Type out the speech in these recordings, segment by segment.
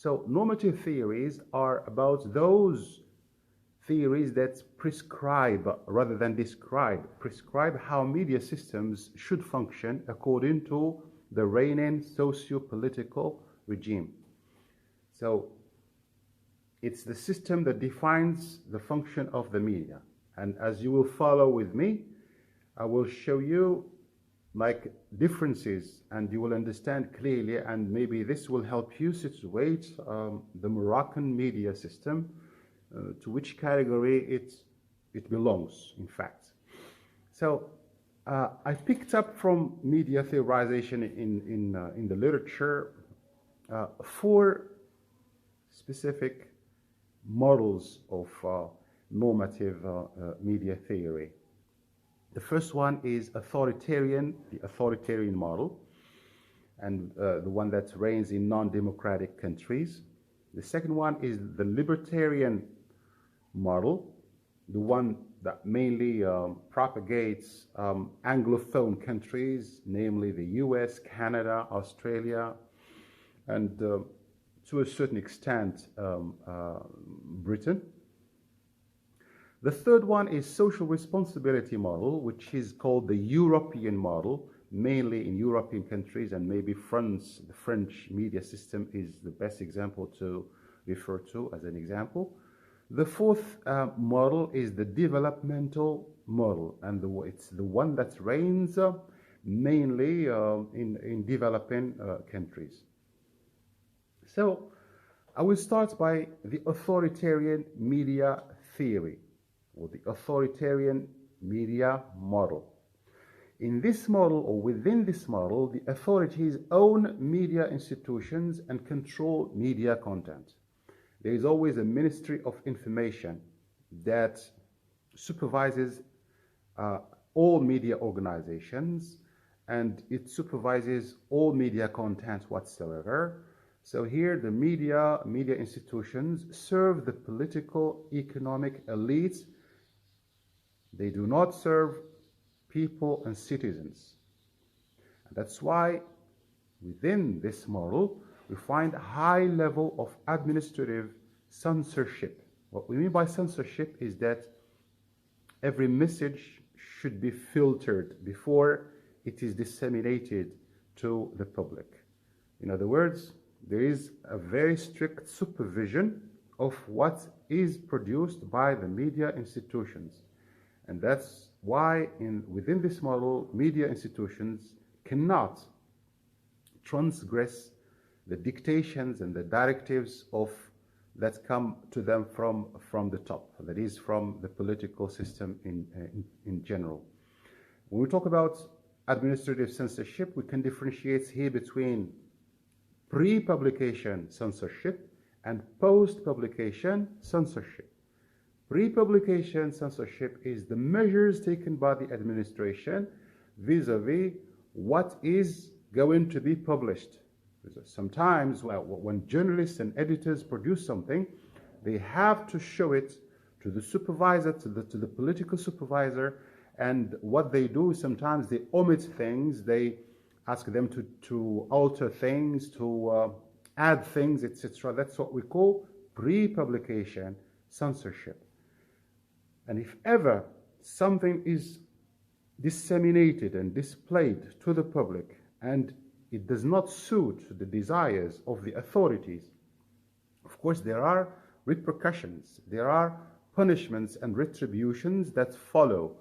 So normative theories are about those theories that prescribe rather than describe, prescribe how media systems should function according to the reigning socio-political regime. So it's the system that defines the function of the media. And as you will follow with me, I will show you like differences, and you will understand clearly, and maybe this will help you situate the Moroccan media system, to which category it belongs, in fact. So I picked up from media theorization in the literature 4 specific models of normative media theory. The first one is authoritarian, the authoritarian model, and the one that reigns in non-democratic countries. The second one is the libertarian model, the one that mainly propagates Anglophone countries, namely the US, Canada, Australia, and to a certain extent Britain. The third one is social responsibility model, which is called the European model, mainly in European countries, and maybe France, the French media system is the best example to refer to as an example. The fourth model is the developmental model, and it's the one that reigns mainly in developing countries. So I will start by the authoritarian media theory, or the authoritarian media model. In this model, or within this model, the authorities own media institutions and control media content. There is always a Ministry of Information that supervises all media organizations, and it supervises all media content whatsoever. So here the media institutions serve the political, economic elites. They do not serve people and citizens. And that's why within this model we find a high level of administrative censorship. What we mean by censorship is that every message should be filtered before it is disseminated to the public. In other words, there is a very strict supervision of what is produced by the media institutions. And that's why within this model, media institutions cannot transgress the dictations and the directives that come to them from the top, that is from the political system in general. When we talk about administrative censorship, we can differentiate here between pre-publication censorship and post-publication censorship. Pre-publication censorship is the measures taken by the administration vis-a-vis what is going to be published. Sometimes when journalists and editors produce something, they have to show it to the supervisor, to the political supervisor, and what they do is sometimes they omit things, they ask them to alter things, to add things, etc. That's what we call pre-publication censorship. And if ever something is disseminated and displayed to the public and it does not suit the desires of the authorities, of course there are repercussions, there are punishments and retributions that follow,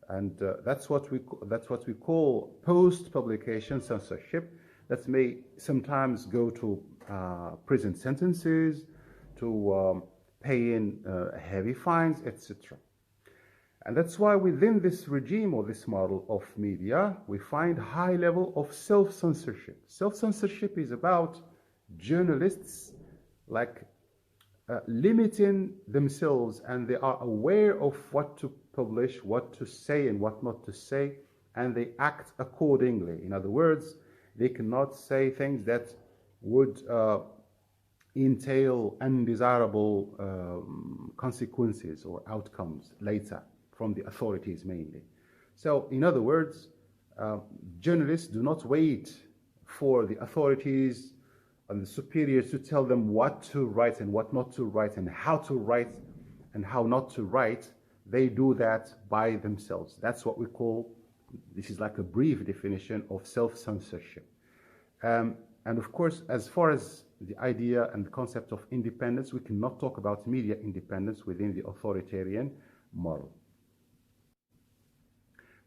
and that's what we call post-publication censorship. That may sometimes go to prison sentences, to paying heavy fines, etc. And that's why within this regime or this model of media, we find high level of self-censorship. Self-censorship is about journalists limiting themselves, and they are aware of what to publish, what to say and what not to say, and they act accordingly. In other words, they cannot say things that would entail undesirable consequences or outcomes later from the authorities mainly. So in other words, journalists do not wait for the authorities on the superiors to tell them what to write and what not to write and how to write and how not to write. They do that by themselves. That's what we call, this is like a brief definition of self-censorship. And of course, as far as the idea and the concept of independence, we cannot talk about media independence within the authoritarian model.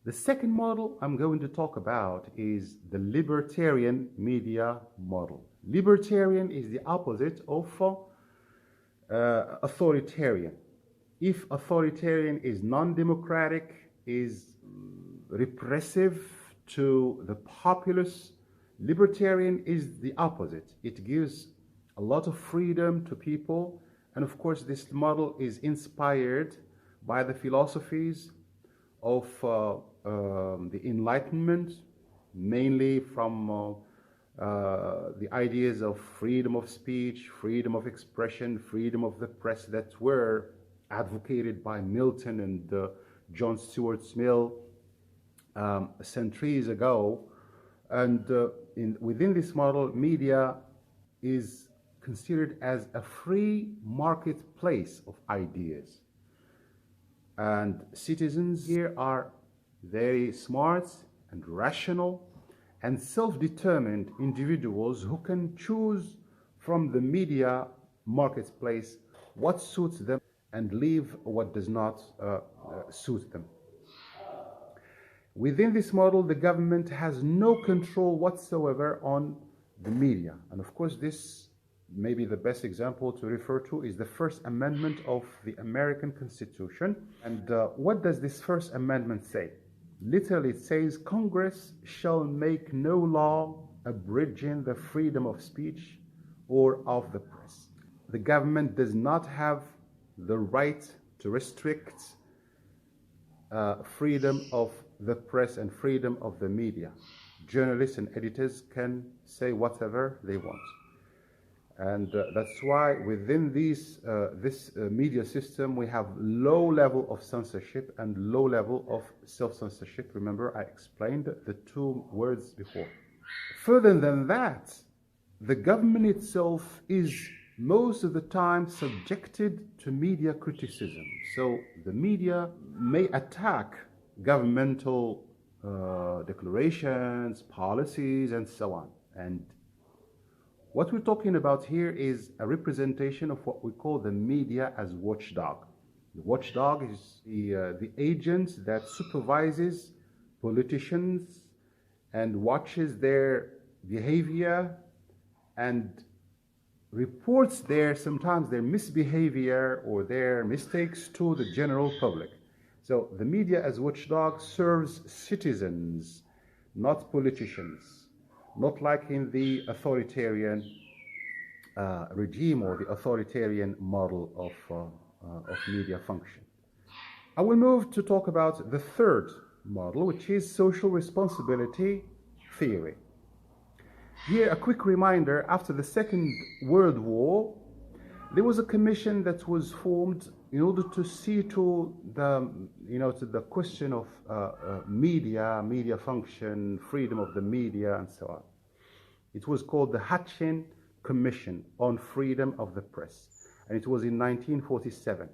The second model I'm going to talk about is the libertarian media model. Libertarian is the opposite of authoritarian. If authoritarian is non-democratic, is repressive to the populace, libertarian is the opposite. It gives a lot of freedom to people, and of course this model is inspired by the philosophies of the Enlightenment, mainly from the ideas of freedom of speech, freedom of expression, freedom of the press that were advocated by Milton and John Stuart Mill centuries ago. And within this model, media is considered as a free marketplace of ideas. And citizens here are very smart and rational and self-determined individuals who can choose from the media marketplace what suits them and leave what does not suit them. Within this model, the government has no control whatsoever on the media. And of course, this maybe the best example to refer to is the First Amendment of the American Constitution. And what does this First Amendment say? Literally, it says, Congress shall make no law abridging the freedom of speech or of the press. The government does not have the right to restrict freedom of the press and freedom of the media. Journalists and editors can say whatever they want. And that's why within this media system, we have low level of censorship and low level of self-censorship. Remember, I explained the two words before. Further than that, the government itself is most of the time subjected to media criticism. So the media may attack governmental declarations, policies, and so on. And what we're talking about here is a representation of what we call the media as watchdog. The watchdog is the agent that supervises politicians and watches their behavior and reports sometimes their misbehavior or their mistakes to the general public. So the media as watchdog serves citizens, not politicians. Not like in the authoritarian regime or the authoritarian model of media function. I will move to talk about the third model, which is social responsibility theory. Here, a quick reminder, after the Second World War, there was a commission that was formed in order to see to the question of media function, freedom of the media, and so on. It was called the Hutchin Commission on Freedom of the Press, and it was in 1947.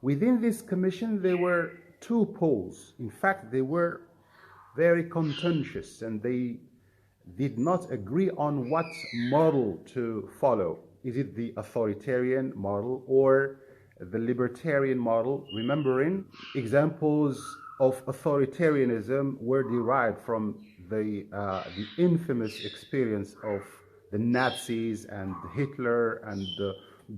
Within this commission, there were two poles. In fact, they were very contentious, and they did not agree on what model to follow. Is it the authoritarian model or the libertarian model? Remembering examples of authoritarianism were derived from the infamous experience of the Nazis and Hitler and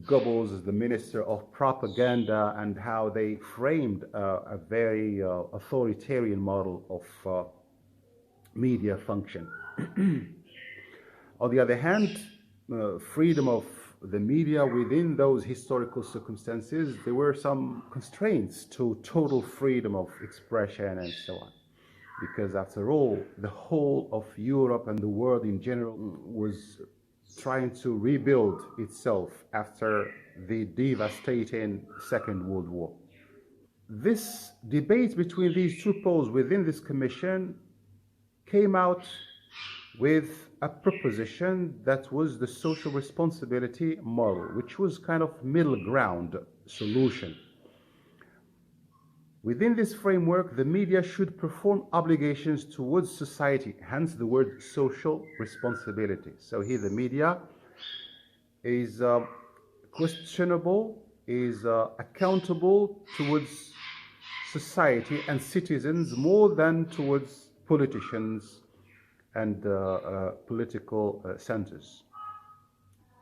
Goebbels as the minister of propaganda, and how they framed a very authoritarian model of media function. On the other hand, freedom of the media within those historical circumstances, there were some constraints to total freedom of expression and so on. Because after all, the whole of Europe and the world in general was trying to rebuild itself after the devastating Second World War. This debate between these two poles within this commission came out with a proposition that was the social responsibility model, which was kind of middle ground solution. Within this framework, the media should perform obligations towards society, hence the word social responsibility. So here the media is questionable, is accountable towards society and citizens more than towards politicians and political centers.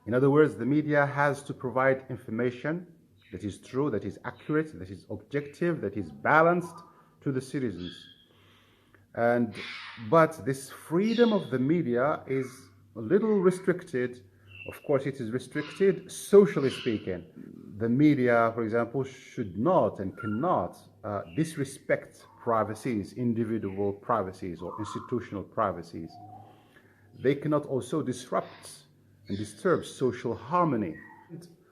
In other words, the media has to provide information that is true, that is accurate, that is objective, that is balanced to the citizens. But this freedom of the media is a little restricted. Of course, it is restricted socially speaking. The media, for example, should not and cannot disrespect privacies, individual privacies or institutional privacies. They cannot also disrupt and disturb social harmony.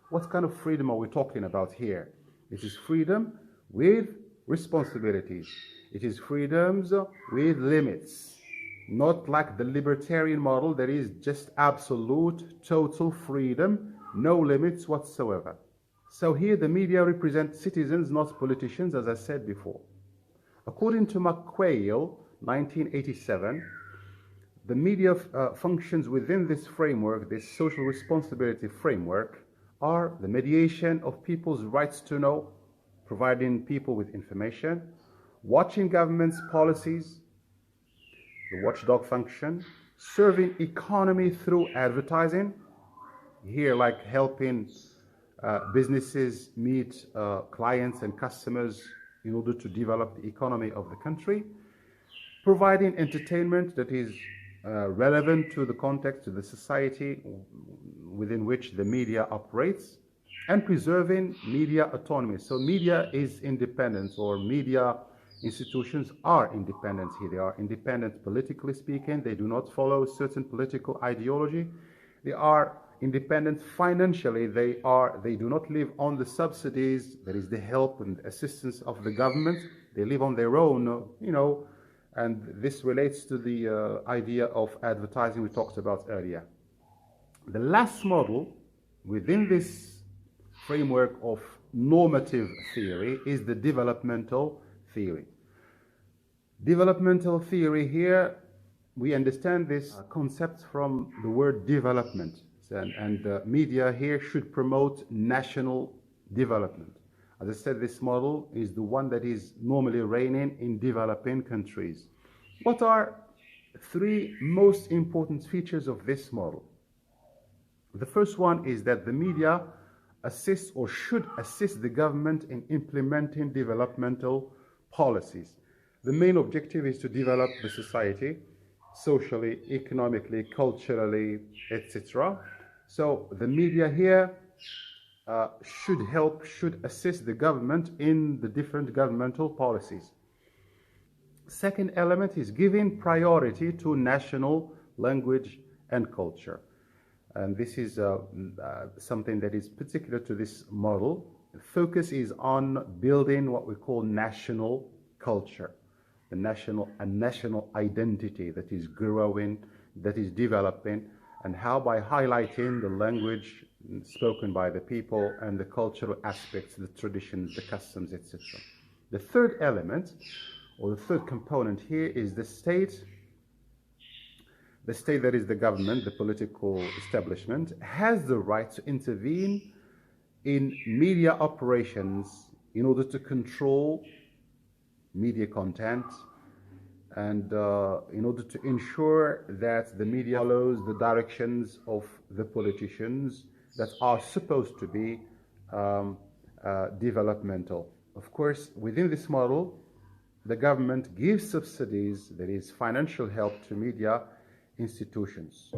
What kind of freedom are we talking about here? It is freedom with responsibilities. It is freedoms with limits. Not like the libertarian model that is just absolute, total freedom, no limits whatsoever. So here the media represent citizens, not politicians, as I said before. According to McQuail, 1987, the media functions within this framework, this social responsibility framework, are the mediation of people's rights to know, providing people with information, watching government's policies, the watchdog function, serving economy through advertising, here like helping businesses meet clients and customers in order to develop the economy of the country, providing entertainment that is relevant to the context, to the society within which the media operates, and preserving media autonomy. So media is independent, or media institutions are independent here. They are independent politically speaking. They do not follow certain political ideology. They are independent financially. They do not live on the subsidies, that is the help and assistance of the government. They live on their own, and this relates to the idea of advertising we talked about earlier. The last model within this framework of normative theory is the developmental theory. Developmental theory here, we understand this concept from the word development, and media here should promote national development. As I said, this model is the one that is normally reigning in developing countries. What are three most important features of this model? The first one is that the media assists or should assist the government in implementing developmental policies. The main objective is to develop the society socially, economically, culturally, etc. So the media here should assist the government in the different governmental policies. Second element is giving priority to national language and culture. And this is something that is particular to this model. The focus is on building what we call national culture, a national identity that is growing, that is developing, and how by highlighting the language spoken by the people and the cultural aspects, the traditions, the customs, etc. The third element, or the third component here, is the state. The state, that is the government, the political establishment, has the right to intervene in media operations in order to control media content and in order to ensure that the media follows the directions of the politicians that are supposed to be developmental. Of course, within this model, the government gives subsidies, that is financial help, to media institutions.